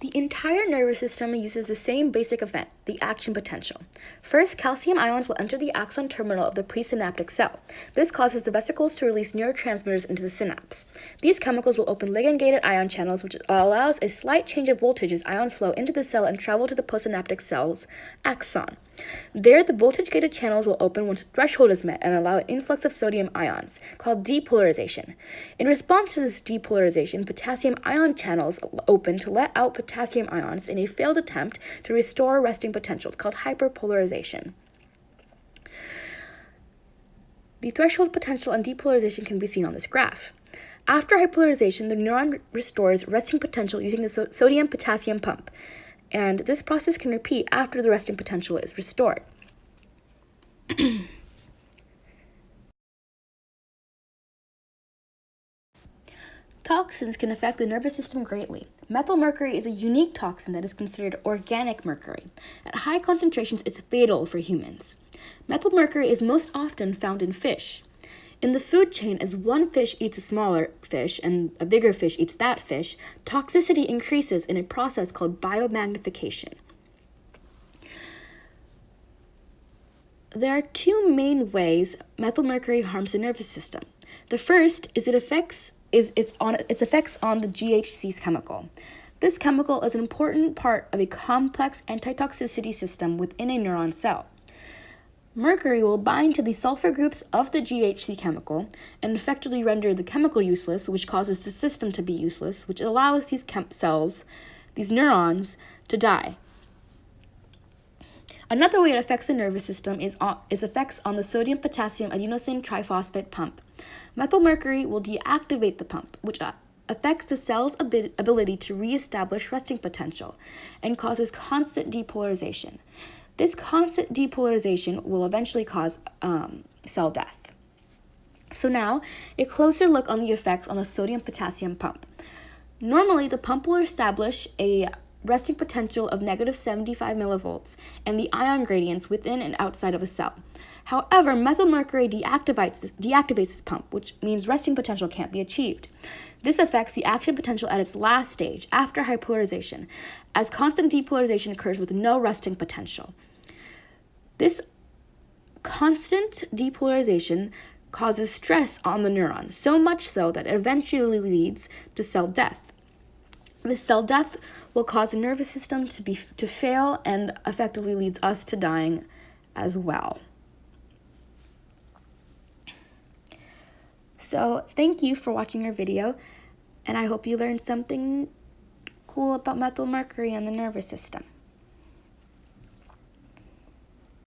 The entire nervous system uses the same basic event, the action potential. First, calcium ions will enter the axon terminal of the presynaptic cell. This causes the vesicles to release neurotransmitters into the synapse. These chemicals will open ligand-gated ion channels, which allows a slight change of voltage as ions flow into the cell and travel to the postsynaptic cell's axon. There, the voltage-gated channels will open once the threshold is met and allow an influx of sodium ions, called depolarization. In response to this depolarization, potassium ion channels open to let out potassium ions in a failed attempt to restore resting potential, called hyperpolarization. The threshold potential and depolarization can be seen on this graph. After hypolarization, the neuron restores resting potential using the sodium-potassium pump, and this process can repeat after the resting potential is restored. Toxins can affect the nervous system greatly. Methyl-mercury is a unique toxin that is considered organic mercury. At high concentrations, it's fatal for humans. Methyl-mercury is most often found in fish. In the food chain, as one fish eats a smaller fish and a bigger fish eats that fish, toxicity increases in a process called biomagnification. There are two main ways methyl-mercury harms the nervous system. The first is its effects on the GHC chemical. This chemical is an important part of a complex antitoxicity system within a neuron cell. Mercury will bind to the sulfur groups of the GHC chemical and effectively render the chemical useless, which causes the system to be useless, which allows these neurons, to die. Another way it affects the nervous system is effects on the sodium-potassium adenosine triphosphate pump. Methyl-mercury will deactivate the pump, which affects the cell's ability to reestablish resting potential and causes constant depolarization. This constant depolarization will eventually cause cell death. So now, a closer look on the effects on the sodium-potassium pump. Normally, the pump will establish a resting potential of negative 75 millivolts and the ion gradients within and outside of a cell. However, methyl-mercury deactivates this pump, which means resting potential can't be achieved. This affects the action potential at its last stage, after hypolarization, as constant depolarization occurs with no resting potential. This constant depolarization causes stress on the neuron, so much so that it eventually leads to cell death. This cell death will cause the nervous system to fail and effectively leads us to dying as well. So thank you for watching our video, and I hope you learned something cool about methyl-mercury and the nervous system.